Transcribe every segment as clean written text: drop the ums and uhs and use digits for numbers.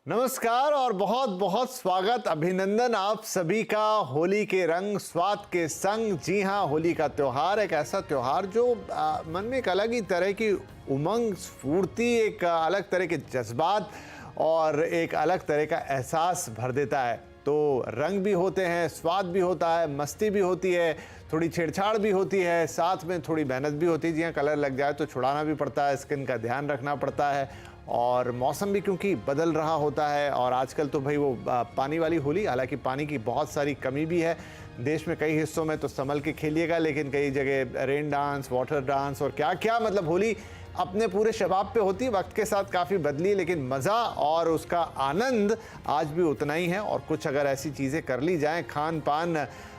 नमस्कार और बहुत बहुत स्वागत, अभिनंदन आप सभी का होली के रंग स्वाद के संग। जी हाँ, होली का त्यौहार एक ऐसा त्यौहार जो मन में एक अलग ही तरह की उमंग, स्फूर्ति, एक अलग तरह के जज्बात और एक अलग तरह का एहसास भर देता है। तो रंग भी होते हैं, स्वाद भी होता है, मस्ती भी होती है, थोड़ी छेड़छाड़ भी होती है, साथ में थोड़ी मेहनत भी होती है। जी हाँ, कलर लग जाए तो छुड़ाना भी पड़ता है, स्किन का ध्यान रखना पड़ता है और मौसम भी क्योंकि बदल रहा होता है। और आजकल तो भाई वो पानी वाली होली, हालांकि पानी की बहुत सारी कमी भी है देश में, कई हिस्सों में तो संभल के खेलिएगा, लेकिन कई जगह रेन डांस, वाटर डांस और क्या क्या, मतलब होली अपने पूरे शबाब पे होती है। वक्त के साथ काफ़ी बदली, लेकिन मज़ा और उसका आनंद आज भी उतना ही है। और कुछ अगर ऐसी चीज़ें कर ली जाएं, खान पान,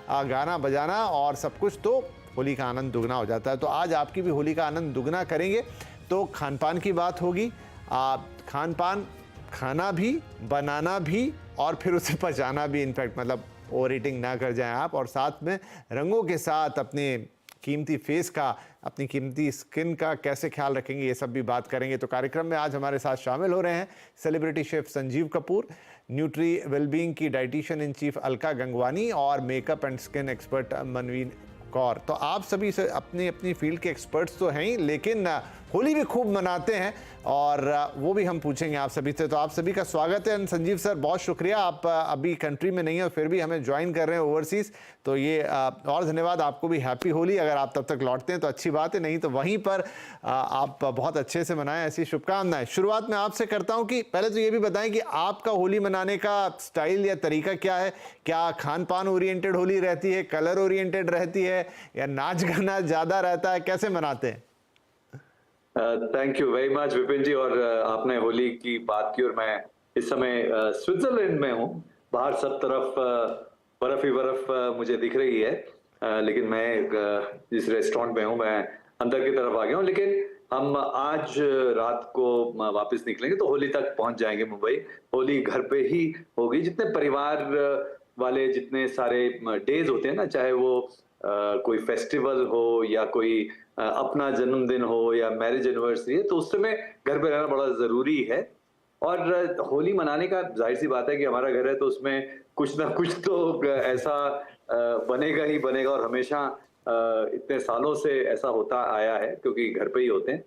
गाना बजाना और सब कुछ, तो होली का आनंद दुगना हो जाता है। तो आज आपकी भी होली का आनंद दुगना करेंगे। तो खान पान की बात होगी, खान पान, खाना भी, बनाना भी और फिर उसे पचाना भी, इनफैक्ट मतलब ओवर ईटिंग ना कर जाएं आप। और साथ में रंगों के साथ अपने कीमती फेस का, अपनी कीमती स्किन का कैसे ख्याल रखेंगे, ये सब भी बात करेंगे। तो कार्यक्रम में आज हमारे साथ शामिल हो रहे हैं celebrity chef Sanjeev Kapoor, nutri wellbeing की dietitian in chief Alka Gangwani और makeup and skin expert Manveen Kaur. तो आप सभी से अपनी अपनी फील्ड के एक्सपर्ट्स तो हैं ही, लेकिन होली भी खूब मनाते हैं और वो भी हम पूछेंगे आप सभी से। तो आप सभी का स्वागत है। संजीव सर, बहुत शुक्रिया, आप अभी कंट्री में नहीं है और फिर भी हमें ज्वाइन कर रहे हैं ओवरसीज़, तो ये और धन्यवाद। आपको भी हैप्पी होली। अगर आप तब तक लौटते हैं तो अच्छी बात है, नहीं तो वहीं पर आप बहुत अच्छे से मनाएं, ऐसी शुभकामनाएं। शुरुआत में आपसे करता हूं कि पहले तो ये भी बताएं कि आपका होली मनाने का स्टाइल या तरीका क्या है। क्या खान पान ओरिएंटेड होली रहती है, कलर ओरिएंटेड रहती है, या नाच गाना ज़्यादा रहता है, कैसे मनाते हैं? Thank you very much Vipin ji. और आपने होली की बात की और मैं इस समय स्विट्जरलैंड में हूँ। बाहर सब तरफ बर्फ ही बर्फ मुझे दिख रही है, लेकिन मैं जिस रेस्टोरेंट में हूँ मैं अंदर की तरफ आ गया हूँ। लेकिन हम आज रात को वापस निकलेंगे तो होली तक पहुंच जाएंगे मुंबई। होली घर पे ही होगी। जितने परिवार वाले जितने सारे डेज होते हैं ना, चाहे वो कोई फेस्टिवल हो या कोई अपना जन्मदिन हो या मैरिज एनिवर्सरी है, तो उस समय घर पे रहना बड़ा जरूरी है। और होली मनाने का जाहिर सी बात है कि हमारा घर है तो उसमें कुछ ना कुछ तो ऐसा बनेगा ही बनेगा। और हमेशा इतने सालों से ऐसा होता आया है क्योंकि घर पे ही होते हैं।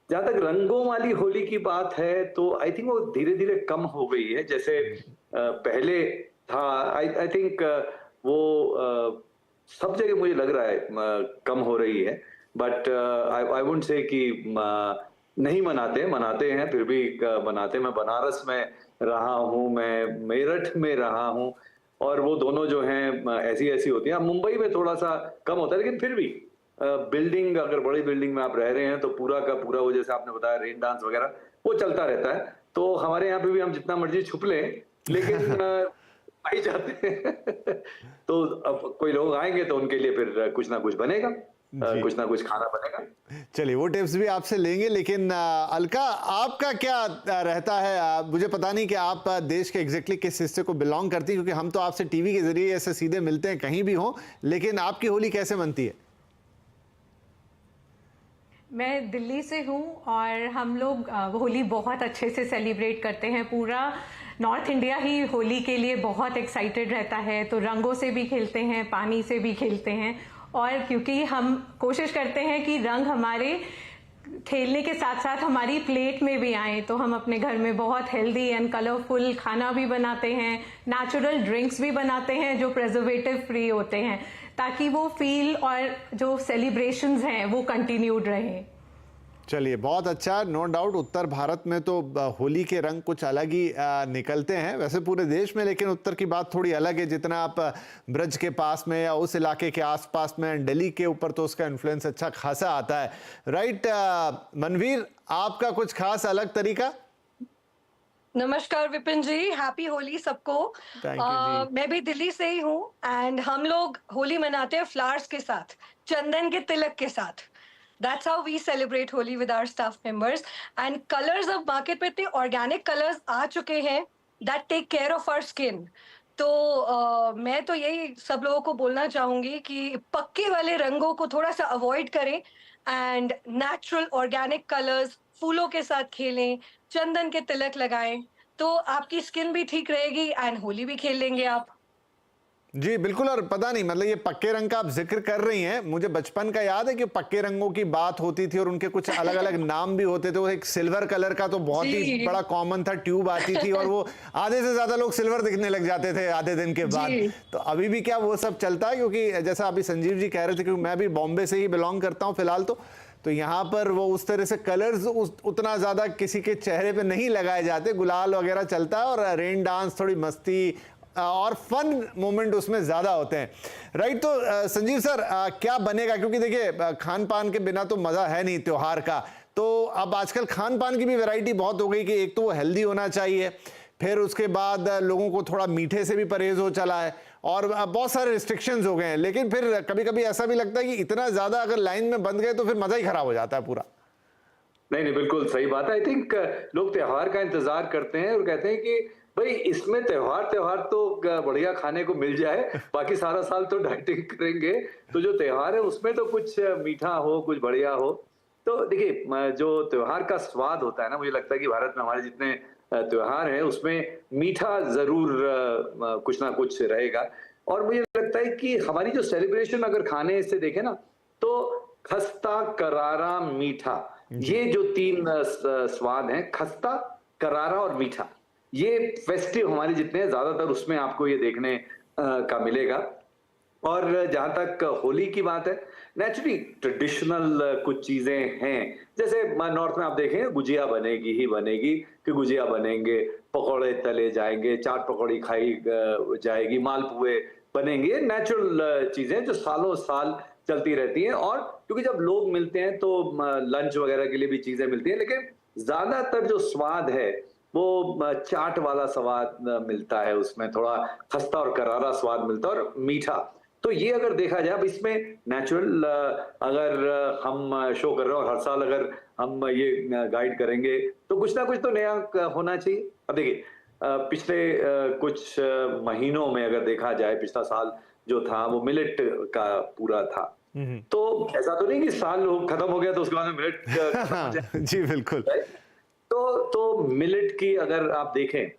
जहां तक रंगों वाली होली की बात है तो आई थिंक वो धीरे धीरे कम हो गई है। जैसे पहले था, आई थिंक वो सब जगह मुझे लग रहा है कम हो रही है। बट आई वुडंट से कि नहीं मनाते हैं, फिर भी मनाते हैं। मैं बनारस में रहा हूँ, मैं मेरठ में रहा हूँ, और वो दोनों जो हैं ऐसी ऐसी होती हैं। मुंबई में थोड़ा सा कम होता है, लेकिन फिर भी बिल्डिंग, अगर बड़ी बिल्डिंग में आप रह रहे हैं तो पूरा का पूरा वो जैसे आपने बताया रेन डांस वगैरह वो चलता रहता है। तो हमारे यहाँ पे भी हम जितना मर्जी छुप लें, लेकिन आ ही जाते हैं। तो अब कोई लोग आएंगे तो उनके लिए फिर कुछ ना कुछ बनेगा, कुछ ना कुछ खाना बनेगा। चलिए, वो टिप्स भी आपसे लेंगे, लेकिन अलका, आपका क्या रहता है? मुझे पता नहीं कि आप देश के एग्जैक्टली किस हिस्से को बिलोंग करती हैं, क्योंकि हम तो आपसे टीवी के जरिए ऐसे सीधे मिलते हैं कहीं भी हो, लेकिन आपकी होली कैसे मनती है? मैं दिल्ली से हूँ और हम लोग होली बहुत अच्छे से सेलिब्रेट करते हैं। पूरा नॉर्थ इंडिया ही होली के लिए बहुत एक्साइटेड रहता है, तो रंगों से भी खेलते हैं, पानी से भी खेलते हैं। और क्योंकि हम कोशिश करते हैं कि रंग हमारे खेलने के साथ साथ हमारी प्लेट में भी आए, तो हम अपने घर में बहुत हेल्दी एंड कलरफुल खाना भी बनाते हैं, नेचुरल ड्रिंक्स भी बनाते हैं जो प्रिजर्वेटिव फ्री होते हैं, ताकि वो फील और जो सेलिब्रेशंस हैं वो कंटिन्यूड रहें। चलिए, बहुत अच्छा। नो डाउट उत्तर भारत में तो होली के रंग कुछ अलग ही निकलते हैं, वैसे पूरे देश में, लेकिन उत्तर की बात थोड़ी अलग है। जितना आप ब्रज के पास में या उस इलाके के आसपास में, दिल्ली के ऊपर तो उसका इन्फ्लुएंस अच्छा खासा आता है, राइट? मनवीर, आपका कुछ खास अलग तरीका? नमस्कार विपिन जी, हैप्पी होली सबको। मैं भी दिल्ली से ही हूँ एंड हम लोग होली मनाते हैं फ्लावर्स के साथ, चंदन के तिलक के साथ। That's how we celebrate Holi with our staff members. And colors अब मार्केट पे इतने ऑर्गेनिक कलर्स आ चुके हैं that take care of our skin. तो मैं तो यही सब लोगों को बोलना चाहूंगी कि पक्के वाले रंगों को थोड़ा सा अवॉइड करें एंड नेचुरल ऑर्गेनिक कलर्स फूलों के साथ खेलें, चंदन के तिलक लगाएं, तो आपकी स्किन भी ठीक रहेगी एंड होली भी खेल लेंगे आप। जी बिल्कुल। और पता नहीं मतलब ये पक्के रंग का आप जिक्र कर रही हैं, मुझे बचपन का याद है कि पक्के रंगों की बात होती थी और उनके कुछ अलग अलग नाम भी होते थे। वो एक सिल्वर कलर का तो बहुत ही बड़ा कॉमन था, ट्यूब आती थी और वो आधे से ज्यादा लोग सिल्वर दिखने लग जाते थे आधे दिन के बाद। तो अभी भी क्या वो सब चलता है? क्योंकि जैसा अभी संजीव जी कह रहे थे, क्योंकि मैं भी बॉम्बे से ही बिलोंग करता हूँ फिलहाल, तो यहाँ पर वो उस तरह से कलर्स उतना ज्यादा किसी के चेहरे पे नहीं लगाए जाते, गुलाल वगैरह चलता है और रेन डांस, थोड़ी मस्ती और फन मोमेंट उसमें ज्यादा होते हैं, राइट? तो संजीव सर क्या बनेगा? क्योंकि देखिए खान पान के बिना तो मजा है नहीं त्योहार का। तो अब आजकल खान पान की भी वैरायटी बहुत हो गई कि एक तो वो हेल्दी होना चाहिए, फिर उसके बाद लोगों को थोड़ा मीठे से भी परहेज हो चला है और बहुत सारे रिस्ट्रिक्शंस हो गए हैं। लेकिन फिर कभी कभी ऐसा भी लगता है कि इतना ज्यादा अगर लाइन में बंध गए तो फिर मजा ही खराब हो जाता है पूरा। नहीं, बिल्कुल सही बात है। आई थिंक लोग त्योहार का इंतजार करते हैं और कहते हैं कि भाई इसमें त्योहार तो बढ़िया खाने को मिल जाए, बाकी सारा साल तो डाइटिंग करेंगे, तो जो त्योहार है उसमें तो कुछ मीठा हो, कुछ बढ़िया हो। तो देखिए जो त्योहार का स्वाद होता है ना, मुझे लगता है कि भारत में हमारे जितने त्योहार हैं उसमें मीठा जरूर कुछ ना कुछ रहेगा। और मुझे लगता है कि हमारी जो सेलिब्रेशन अगर खाने से देखें ना, तो खस्ता, करारा, मीठा, ये जो तीन स्वाद हैं, खस्ता, करारा और मीठा, ये फेस्टिव हमारे जितने हैं ज्यादातर उसमें आपको ये देखने का मिलेगा। और जहां तक होली की बात है, नेचुरली ट्रेडिशनल कुछ चीजें हैं, जैसे नॉर्थ में आप देखें गुजिया बनेगी ही बनेगी, कि गुजिया बनेंगे, पकौड़े तले जाएंगे, चाट पकौड़ी खाई जाएगी, मालपुए बनेंगे, नेचुरल चीजें जो सालों साल चलती रहती हैं। और क्योंकि जब लोग मिलते हैं तो लंच वगैरह के लिए भी चीजें मिलती हैं, लेकिन ज्यादातर जो स्वाद है वो चाट वाला स्वाद मिलता है, उसमें थोड़ा खस्ता और करारा स्वाद मिलता है और मीठा। तो ये अगर देखा जाए, अब इसमें नेचुरल अगर हम शो कर रहे हैं और हर साल अगर हम ये गाइड करेंगे तो कुछ ना कुछ तो नया होना चाहिए। अब देखिए पिछले कुछ महीनों में अगर देखा जाए, पिछला साल जो था वो मिलेट का पूरा था, तो ऐसा तो नहीं कि साल खत्म हो गया तो उसके बाद में मिलेट जी बिल्कुल। तो मिलेट की अगर आप देखें,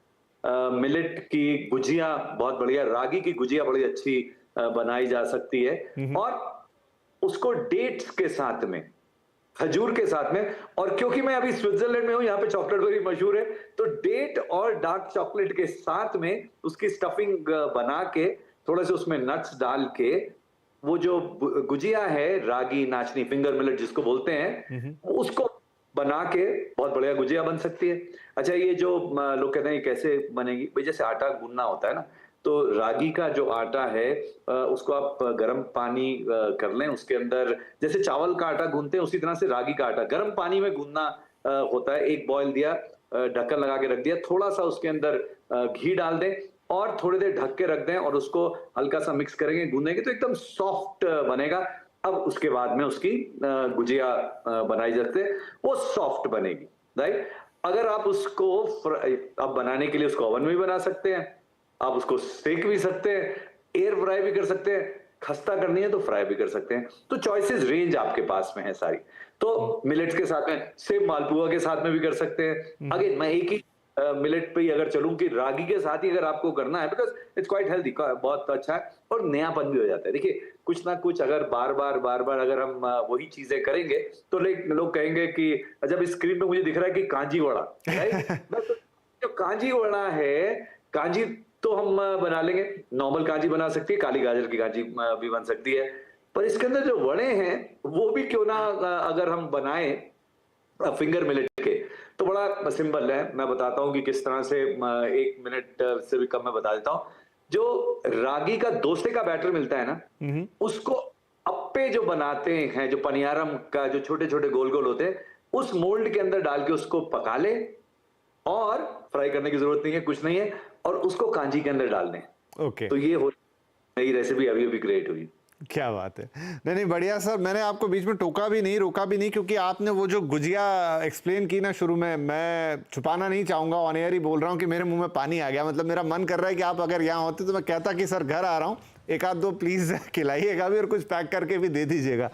मिलेट की गुजिया बहुत बढ़िया, रागी की गुजिया बड़ी अच्छी बनाई जा सकती है और उसको डेट्स के साथ में, खजूर के साथ में। और क्योंकि मैं अभी स्विट्जरलैंड में हूं, यहाँ पे चॉकलेट बड़ी मशहूर है, तो डेट और डार्क चॉकलेट के साथ में उसकी स्टफिंग बना के, थोड़े से उसमें नट्स डाल के, वो जो गुजिया है रागी नाचनी, फिंगर मिलेट जिसको बोलते हैं, उसको बना के बहुत बढ़िया गुजिया बन सकती है। अच्छा, ये जो लोग कहते हैं कैसे बनेगी, भाई जैसे आटा गूंदना होता है ना, तो रागी का जो आटा है उसको आप गर्म पानी कर लें, उसके अंदर जैसे चावल का आटा गूंदते हैं उसी तरह से रागी का आटा गर्म पानी में गूंदना होता है। एक बॉयल दिया, ढक्कन लगा के रख दिया, थोड़ा सा उसके अंदर घी डाल दें और थोड़ी देर ढक के रख दें और उसको हल्का सा मिक्स करेंगे, गूंदेंगे तो एकदम सॉफ्ट बनेगा। अब उसके बाद में उसकी गुजिया बनाई जाती है, वो सॉफ्ट बनेगी, राइट? अगर आप उसको अब बनाने के लिए उसको ओवन में भी बना सकते हैं, आप उसको सेक भी सकते हैं, एयर फ्राई भी कर सकते हैं, खस्ता करनी है तो फ्राई भी कर सकते हैं। तो चॉइसेस रेंज आपके पास में है सारी। तो मिलेट्स के साथ में, सेम मालपुआ के साथ में भी कर सकते हैं। अगेन मैं एक ही मिलेट पे ही अगर चलूं कि रागी के साथ ही अगर आपको करना है, बिकॉज इट्स क्वाइट हेल्दी, बहुत अच्छा है और नयापन भी हो जाता है। देखिए कुछ ना कुछ अगर बार बार अगर हम वही चीजें करेंगे तो लोग कहेंगे कि जब स्क्रीन पे मुझे दिख रहा है कि कांजी वड़ा, राइट? जो कांजी वड़ा है, कांजी तो हम बना लेंगे, नॉर्मल कांजी बना सकती है, काली गाजर की कांजी भी बन सकती है, पर इसके अंदर जो वड़े हैं वो भी क्यों ना अगर हम बनाएं फिंगर मिलेट के, तो बड़ा सिंपल है। मैं बताता हूं कि किस तरह से, 1 मिनट से भी कम मैं बता देता हूं। जो रागी का डोसे का बैटर मिलता है ना, उसको अप्पे जो बनाते हैं, जो पनियारम का जो छोटे छोटे गोल गोल होते हैं, उस मोल्ड के अंदर डाल के उसको पका ले और फ्राई करने की जरूरत नहीं है, कुछ नहीं है, और उसको कांजी के अंदर डाल दें। ओके, तो ये नई रेसिपी अभी अभी क्रिएट हुई। क्या बात है। नहीं बढ़िया सर, मैंने आपको बीच में टोका भी नहीं, रोका भी नहीं, क्योंकि आपने वो जो गुजिया एक्सप्लेन की ना शुरू में, मैं छुपाना नहीं चाहूंगा, ऑन एयर ही बोल रहा हूँ कि मेरे मुंह में पानी आ गया। मतलब मेरा मन कर रहा है कि आप अगर यहाँ होते तो मैं कहता कि सर घर आ रहा हूँ, एक आध दो प्लीज खिलाइएगा भी और कुछ पैक करके भी दे दीजिएगा।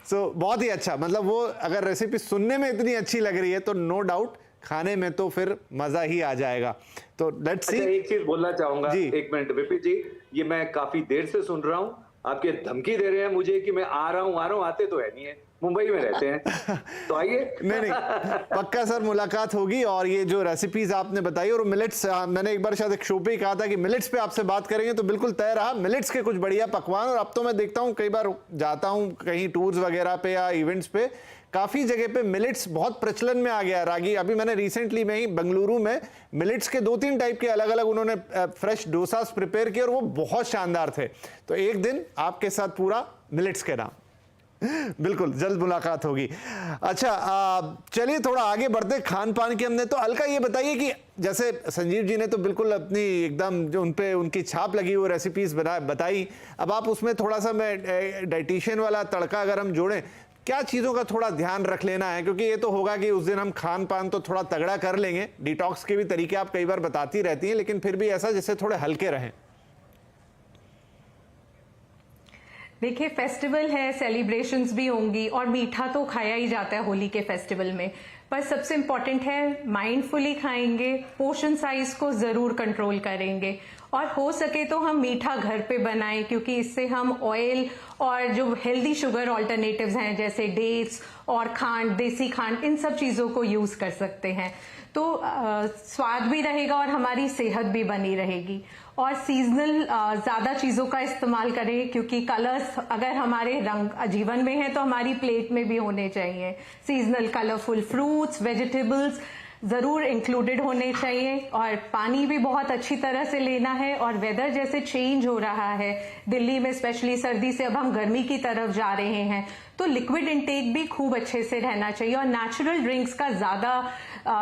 सो बहुत ही अच्छा, मतलब वो अगर रेसिपी सुनने में इतनी अच्छी लग रही है तो नो डाउट खाने में तो फिर मजा ही आ जाएगा। तो लेट्स सी। अच्छा, एक चीज बोलना चाहूंगा, जी। एक मिनट विपिन जी, ये मैं काफी देर से सुन रहा हूँ, आपके धमकी दे रहे हैं मुझे कि मैं आ रहा हूँ, आते तो है नहीं है, मुंबई में रहते हैं, तो आइए। नहीं पक्का सर मुलाकात होगी। और ये जो रेसिपीज आपने बताई और मिलेट्स, मैंने एक बार शायद एक शो पे ही कहा था कि मिलेट्स पे आपसे बात करेंगे, तो बिल्कुल तय रहा मिलेट्स के कुछ बढ़िया पकवान। और अब तो मैं देखता हूँ, कई बार जाता हूँ कहीं टूर्स वगैरह पे या इवेंट्स पे, काफी जगह पे मिलेट्स बहुत प्रचलन में आ गया। रागी, अभी मैंने रिसेंटली में ही बेंगलुरु में मिलेट्स के 2-3 टाइप के अलग अलग उन्होंने फ्रेश डोसास प्रिपेयर किए और वो बहुत शानदार थे। तो एक दिन आपके साथ पूरा मिलेट्स के नाम, बिल्कुल जल्द मुलाकात होगी। अच्छा, चलिए थोड़ा आगे बढ़ते खान पान के। हमने तो अलका ये बताइए कि जैसे संजीव जी ने तो बिल्कुल अपनी एकदम जो उनपे उनकी छाप लगी हुई रेसिपीज बताई, अब आप उसमें थोड़ा सा मैं डाइटिशियन वाला तड़का अगर हम जोड़ें, क्या चीज़ों का थोड़ा ध्यान रख लेना है? क्योंकि ये तो होगा कि उस दिन हम खान पान तो थोड़ा तगड़ा कर लेंगे, डिटॉक्स के भी तरीके आप कई बार बताती रहती हैं, लेकिन फिर भी ऐसा जिससे थोड़े हल्के रहें। देखिए, फेस्टिवल है, सेलिब्रेशंस भी होंगी और मीठा तो खाया ही जाता है होली के फेस्टिवल में, पर सबसे इम्पॉर्टेंट है माइंडफुली खाएंगे, पोर्शन साइज को जरूर कंट्रोल करेंगे और हो सके तो हम मीठा घर पे बनाएं, क्योंकि इससे हम ऑयल और जो हेल्दी शुगर ऑल्टरनेटिव्स हैं जैसे डेट्स और खांड, देसी खांड, इन सब चीजों को यूज कर सकते हैं। तो स्वाद भी रहेगा और हमारी सेहत भी बनी रहेगी। और सीजनल ज्यादा चीजों का इस्तेमाल करें, क्योंकि कलर्स अगर हमारे रंग जीवन में है तो हमारी प्लेट में भी होने चाहिए। सीजनल कलरफुल फ्रूट्स, वेजिटेबल्स जरूर इंक्लूडेड होने चाहिए और पानी भी बहुत अच्छी तरह से लेना है। और वेदर जैसे चेंज हो रहा है दिल्ली में, स्पेशली सर्दी से अब हम गर्मी की तरफ जा रहे हैं, तो लिक्विड इंटेक भी खूब अच्छे से रहना चाहिए और नेचुरल ड्रिंक्स का ज्यादा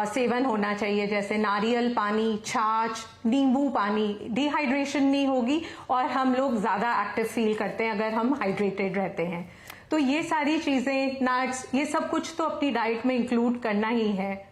सेवन होना चाहिए, जैसे नारियल पानी, छाछ, नींबू पानी। डिहाइड्रेशन नहीं होगी और हम लोग ज्यादा एक्टिव फील करते हैं अगर हम हाइड्रेटेड रहते हैं। तो ये सारी चीजें, नट्स, ये सब कुछ तो अपनी डाइट में इंक्लूड करना ही है।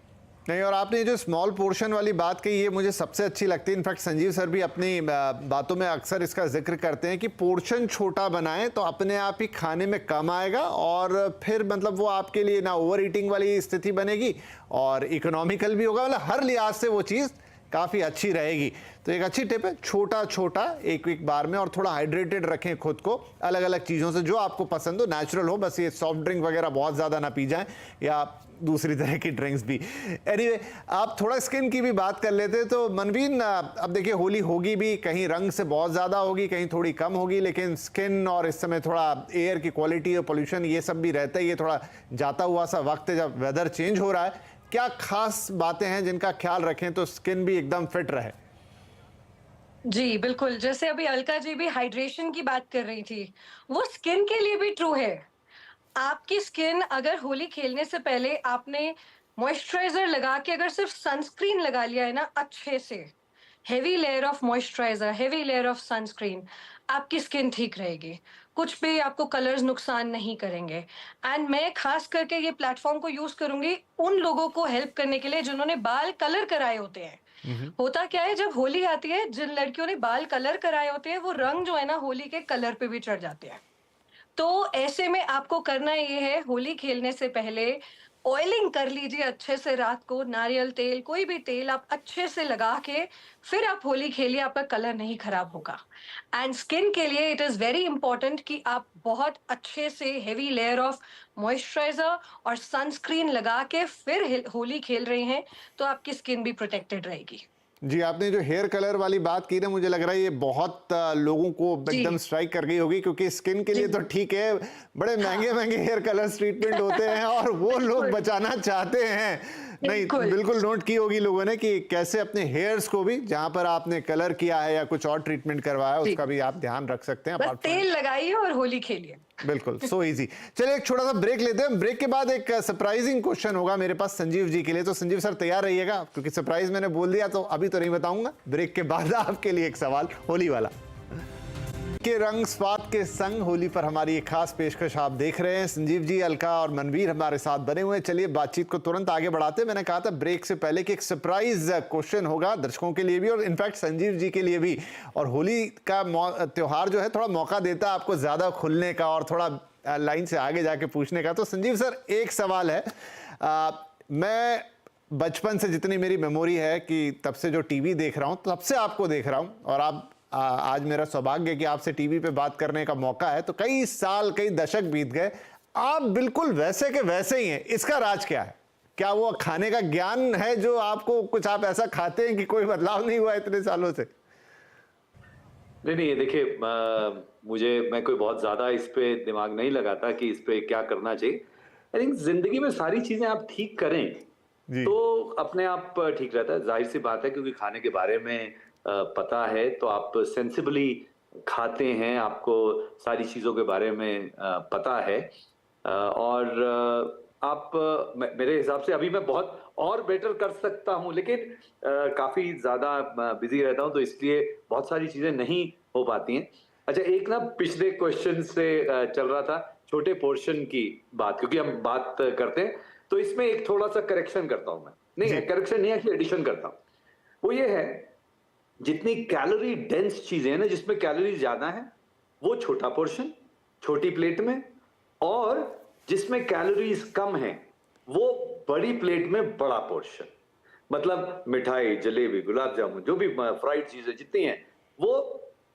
नहीं, और आपने जो स्मॉल पोर्शन वाली बात कही ये मुझे सबसे अच्छी लगती है। इनफैक्ट संजीव सर भी अपनी बातों में अक्सर इसका जिक्र करते हैं कि पोर्शन छोटा बनाएं तो अपने आप ही खाने में कम आएगा और फिर मतलब वो आपके लिए ना ओवर ईटिंग वाली स्थिति बनेगी और इकोनॉमिकल भी होगा, मतलब हर लिहाज से वो चीज़ काफ़ी अच्छी रहेगी। तो एक अच्छी टिप है, छोटा छोटा एक एक बार में, और थोड़ा हाइड्रेटेड रखें खुद को अलग अलग चीज़ों से जो आपको पसंद हो, नेचुरल हो। बस ये सॉफ्ट ड्रिंक वगैरह बहुत ज़्यादा ना पी जाएं या दूसरी तरह की ड्रिंक्स भी। एनीवे, आप थोड़ा स्किन की भी बात कर लेते। तो मनवीन, अब देखिए होली होगी भी, कहीं रंग से बहुत ज़्यादा होगी, कहीं थोड़ी कम होगी, लेकिन स्किन और इस समय थोड़ा एयर की क्वालिटी और पोल्यूशन ये सब भी रहता है। ये थोड़ा जाता हुआ सा वक्त है जब वेदर चेंज हो रहा है। क्या खास बातें हैं जिनका ख्याल रखें तो स्किन भी एकदम फिट रहे? जी बिल्कुल, जैसे अभी अलका जी भी हाइड्रेशन की बात कर रही थी, वो स्किन के लिए भी ट्रू है। आपकी स्किन अगर होली खेलने से पहले आपने मॉइस्चराइजर लगा के अगर सिर्फ सनस्क्रीन लगा लिया है ना अच्छे से, heavy layer of moisturiser, heavy layer of sunscreen, आपकी स्किन ठीक रहेगी, कुछ भी आपको कलर्स नुकसान नहीं करेंगे। एंड मैं खास करके ये प्लेटफॉर्म को यूज करूंगी उन लोगों को हेल्प करने के लिए जिन्होंने बाल कलर कराए होते हैं। होता क्या है, जब होली आती है, जिन लड़कियों ने बाल कलर कराए होते हैं वो रंग जो है ना होली के कलर पे भी चढ़ जाते हैं। तो ऐसे में आपको करना ये है, होली खेलने से पहले ऑयलिंग कर लीजिए अच्छे से रात को, नारियल तेल, कोई भी तेल आप अच्छे से लगा के फिर आप होली खेलिए, आपका कलर नहीं खराब होगा। एंड स्किन के लिए इट इज वेरी इंपॉर्टेंट कि आप बहुत अच्छे से हेवी लेयर ऑफ मॉइस्चराइजर और सनस्क्रीन लगा के फिर होली खेल रहे हैं तो आपकी स्किन भी प्रोटेक्टेड रहेगी। जी, आपने जो हेयर कलर वाली बात की ना, मुझे लग रहा है ये बहुत लोगों को एकदम स्ट्राइक कर गई होगी, क्योंकि स्किन के लिए तो ठीक है, बड़े महंगे महंगे हेयर कलर ट्रीटमेंट होते हैं और वो लोग बचाना चाहते हैं। नहीं, बिल्कुल नोट की होगी लोगों ने कि कैसे अपने हेयर्स को भी, जहां पर आपने कलर किया है या कुछ और ट्रीटमेंट करवाया, उसका भी आप ध्यान रख सकते हैं। बस तेल लगाइए और होली खेलिए। बिल्कुल, सो इजी। चलिए एक छोटा सा ब्रेक लेते हैं। ब्रेक के बाद एक सरप्राइजिंग क्वेश्चन होगा मेरे पास संजीव जी के लिए, तो संजीव सर तैयार रहिएगा, क्योंकि सरप्राइज मैंने बोल दिया तो अभी तो नहीं बताऊंगा। ब्रेक के बाद आपके लिए एक सवाल होली वाला। के रंग स्वाद के संग होली पर हमारी एक खास पेशकश आप देख रहे हैं। संजीव जी, अलका और मनवीर हमारे साथ बने हुए हैं। चलिए बातचीत को तुरंत आगे बढ़ाते हैं। मैंने कहा था ब्रेक से पहले कि एक सरप्राइज क्वेश्चन होगा दर्शकों के लिए भी और इनफैक्ट संजीव जी के लिए भी। और होली का त्योहार जो है थोड़ा मौका देता है आपको ज्यादा खुलने का और थोड़ा लाइन से आगे जाके पूछने का। तो संजीव सर, एक सवाल है, मैं बचपन से जितनी मेरी मेमोरी है कि तब से जो टीवी देख रहा हूँ तब से आपको देख रहा हूँ, और आप आज मेरा सौभाग्य है कि आपसे टीवी पे बात करने का मौका है। तो कई साल कई दशक बीत गए, आप बिल्कुल वैसे के वैसे ही हैं। इसका राज क्या है? क्या वो खाने का ज्ञान है जो आपको, कुछ आप ऐसा खाते हैं कि कोई बदलाव नहीं हुआ इतने सालों से? नहीं, ये देखिए, मैं कोई बहुत ज्यादा इस पे दिमाग नहीं लगाता कि इस पे क्या करना चाहिए। आई थिंक जिंदगी में सारी चीजें आप ठीक करें तो अपने आप ठीक रहता है। जाहिर सी बात है, क्योंकि खाने के बारे में पता है तो आप सेंसिबली खाते हैं, आपको सारी चीजों के बारे में पता है। और आप मेरे हिसाब से अभी मैं बहुत और बेटर कर सकता हूं, लेकिन काफी ज्यादा बिजी रहता हूं, तो इसलिए बहुत सारी चीजें नहीं हो पाती हैं। अच्छा, एक ना पिछले क्वेश्चन से चल रहा था छोटे पोर्शन की बात, क्योंकि हम बात करते हैं तो इसमें एक थोड़ा सा करेक्शन करता हूं मैं। नहीं, करेक्शन नहीं है कि एडिशन करता हूं। वो ये है, जितनी कैलोरी डेंस चीजें हैं ना, जिसमें कैलोरी ज्यादा है, वो छोटा पोर्शन छोटी प्लेट में, और जिसमें कैलोरीज कम है वो बड़ी प्लेट में बड़ा पोर्शन। मतलब मिठाई, जलेबी, गुलाब जामुन, जो भी फ्राइड चीजें जितनी हैं वो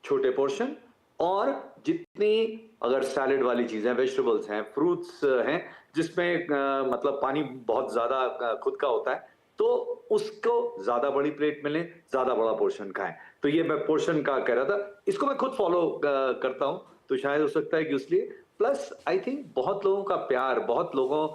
छोटे पोर्शन, और जितनी अगर सैलेड वाली चीजें, वेजिटेबल्स हैं, फ्रूट्स हैं, जिसमें मतलब पानी बहुत ज्यादा खुद का होता है, तो उसको ज्यादा बड़ी प्लेट में लें, ज्यादा बड़ा पोर्शन खाएं। तो ये मैं पोर्शन का कह रहा था, इसको मैं खुद फॉलो करता हूं, तो शायद हो सकता है कि इसलिए। प्लस आई थिंक बहुत लोगों का प्यार, बहुत लोगों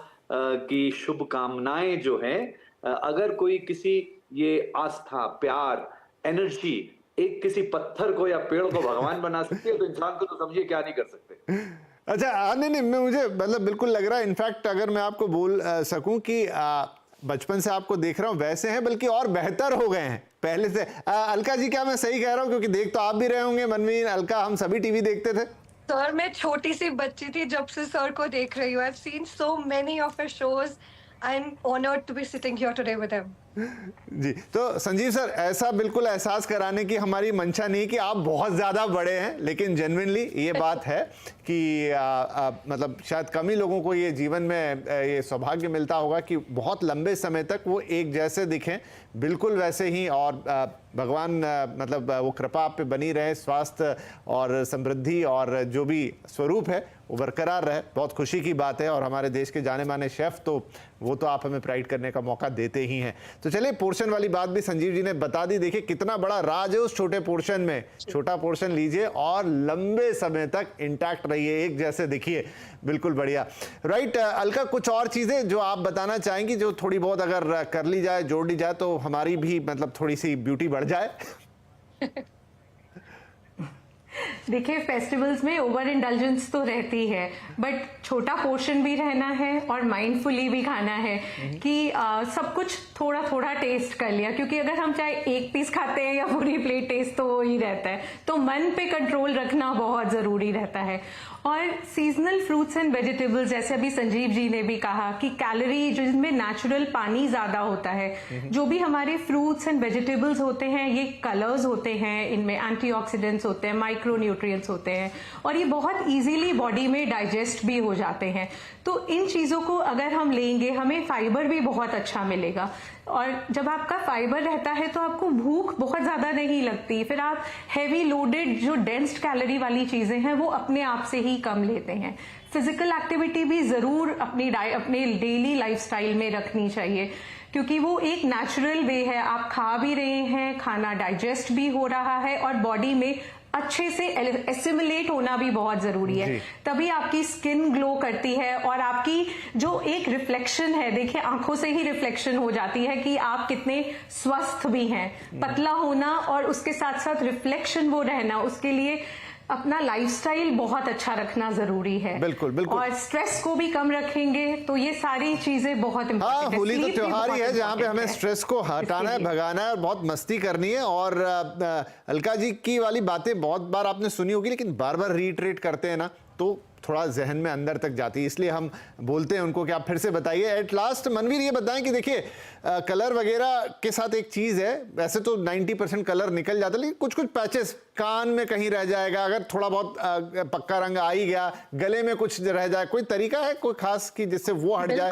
की शुभकामनाएं जो हैं, अगर कोई किसी ये आस्था, प्यार, एनर्जी एक किसी पत्थर को या पेड़ को भगवान बना सकती है, तो इंसान को तो समझिए क्या नहीं कर सकते। अच्छा, नहीं, मुझे मतलब बिल्कुल लग रहा है, इनफैक्ट अगर मैं आपको बोल सकूं कि बचपन से आपको देख रहा हूं वैसे हैं, बल्कि और बेहतर हो गए हैं पहले से। अलका जी, क्या मैं सही कह रहा हूं? क्योंकि देख तो आप भी रहे होंगे, मनवीर, अलका, हम सभी टीवी देखते थे। सर, मैं छोटी सी बच्ची थी जब से सर को देख रही हूँ। I've seen so many of her shows. I'm honored to be sitting here today with him. जी, तो संजीव सर, ऐसा बिल्कुल एहसास कराने की हमारी मंशा नहीं कि आप बहुत ज्यादा बड़े हैं, लेकिन जेन्युइनली ये बात है कि मतलब शायद कम ही लोगों को ये जीवन में ये सौभाग्य मिलता होगा कि बहुत लंबे समय तक वो एक जैसे दिखें, बिल्कुल वैसे ही। और भगवान मतलब वो कृपा आप पे बनी रहे, स्वास्थ्य और समृद्धि और जो भी स्वरूप है वो बरकरार रहे। बहुत खुशी की बात है, और हमारे देश के जाने माने शेफ तो वो तो आप हमें प्राइड करने का मौका देते ही हैं। तो चलिए, पोर्शन वाली बात भी संजीव जी ने बता दी। देखिए कितना बड़ा राज है उस छोटे पोर्शन में। छोटा पोर्शन लीजिए और लंबे समय तक इंटैक्ट रहिए, एक जैसे दिखिए, बिल्कुल बढ़िया। राइट, अलका, कुछ और चीजें जो आप बताना चाहेंगी, जो थोड़ी बहुत अगर कर ली जाए, जोड़ ली जाए, तो हमारी भी मतलब थोड़ी सी ब्यूटी बढ़ जाए? देखिए, फेस्टिवल्स में ओवर इंडल्जेंस तो रहती है, बट छोटा पोर्शन भी रहना है और माइंडफुली भी खाना है कि सब कुछ थोड़ा थोड़ा टेस्ट कर लिया। क्योंकि अगर हम चाहे एक पीस खाते हैं या पूरी प्लेट, टेस्ट तो वही रहता है। तो मन पे कंट्रोल रखना बहुत जरूरी रहता है। और सीजनल फ्रूट्स एंड वेजिटेबल्स, जैसे अभी संजीव जी ने भी कहा कि कैलोरी, जिसमें नेचुरल पानी ज्यादा होता है, जो भी हमारे फ्रूट्स एंड वेजिटेबल्स होते हैं, ये कलर्स होते हैं, इनमें एंटीऑक्सीडेंट्स होते हैं, माइक्रो न्यूट्रिएंट्स होते हैं, और ये बहुत इजीली बॉडी में डाइजेस्ट भी हो जाते हैं। तो इन चीजों को अगर हम लेंगे, हमें फाइबर भी बहुत अच्छा मिलेगा। और जब आपका फाइबर रहता है तो आपको भूख बहुत ज्यादा नहीं लगती। फिर आप हैवी लोडेड जो डेंस्ड कैलोरी वाली चीजें हैं वो अपने आप से ही कम लेते हैं। फिजिकल एक्टिविटी भी जरूर अपने डेली लाइफस्टाइल में रखनी चाहिए, क्योंकि वो एक नेचुरल वे है। आप खा भी रहे हैं, खाना डाइजेस्ट भी हो रहा है, और बॉडी में अच्छे से एसिमिलेट होना भी बहुत जरूरी है। तभी आपकी स्किन ग्लो करती है, और आपकी जो एक रिफ्लेक्शन है, देखिए आंखों से ही रिफ्लेक्शन हो जाती है कि आप कितने स्वस्थ भी हैं। पतला होना और उसके साथ साथ रिफ्लेक्शन वो रहना, उसके लिए अपना लाइफस्टाइल बहुत अच्छा रखना जरूरी है। बिल्कुल बिल्कुल। और स्ट्रेस को भी कम रखेंगे तो ये सारी चीजें बहुत इंपॉर्टेंट है। होली तो त्योहार ही है जहाँ पे हमें स्ट्रेस को हटाना है, भगाना है और बहुत मस्ती करनी है। और अलका जी की वाली बातें बहुत बार आपने सुनी होगी, लेकिन बार बार रीट्रेट करते हैं ना, तो थोड़ा जहन में अंदर तक जाती है, इसलिए हम बोलते हैं उनको कि आप फिर से बताइए। एट लास्ट मनवीर ये बताएं कि देखिए कलर वगैरह के साथ एक चीज़ है, वैसे तो 90% कलर निकल जाता है, लेकिन कुछ कुछ पैचेस कान में कहीं रह जाएगा, अगर थोड़ा बहुत पक्का रंग आ ही गया, गले में कुछ रह जाए, कोई तरीका है कोई खास कि जिससे वो हट जाए?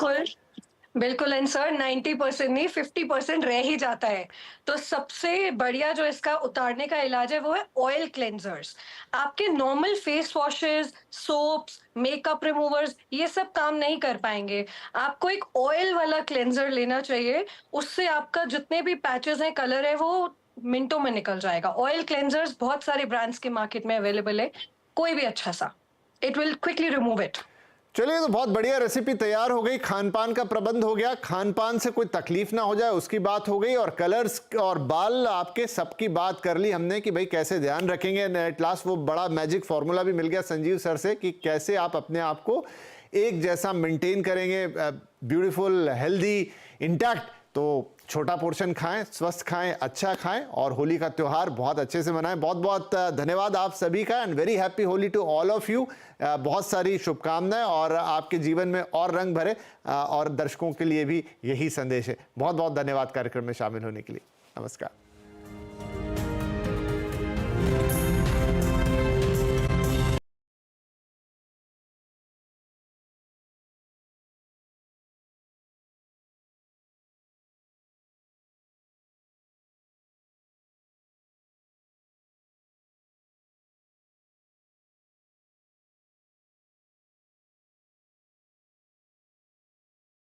बिल्कुल एंड सर 90% नहीं 50% रह ही जाता है। तो सबसे बढ़िया जो इसका उतारने का इलाज है वो है ऑयल क्लेंजर्स। आपके normal face washes, soaps, makeup removers ये सब काम नहीं कर पाएंगे। आपको एक ऑयल वाला क्लेंजर लेना चाहिए, उससे आपका जितने भी पैचेस हैं, कलर है, वो मिनटों में निकल जाएगा। ऑयल क्लेंजर्स बहुत सारे ब्रांड्स के मार्केट में अवेलेबल है, कोई भी अच्छा सा, it will quickly remove it. चलिए, तो बहुत बढ़िया रेसिपी तैयार हो गई, खान पान का प्रबंध हो गया, खान पान से कोई तकलीफ ना हो जाए उसकी बात हो गई, और कलर्स और बाल आपके सबकी बात कर ली हमने कि भाई कैसे ध्यान रखेंगे। एट लास्ट वो बड़ा मैजिक फॉर्मूला भी मिल गया संजीव सर से कि कैसे आप अपने आप को एक जैसा मेंटेन करेंगे, ब्यूटीफुल, हेल्दी, इंटैक्ट। तो छोटा पोर्शन खाएं, स्वस्थ खाएं, अच्छा खाएं, और होली का त्योहार बहुत अच्छे से मनाएं। बहुत बहुत धन्यवाद आप सभी का, and very happy Holi to all of you. बहुत सारी शुभकामनाएं, और आपके जीवन में और रंग भरे, और दर्शकों के लिए भी यही संदेश है। बहुत बहुत धन्यवाद कार्यक्रम में शामिल होने के लिए। नमस्कार।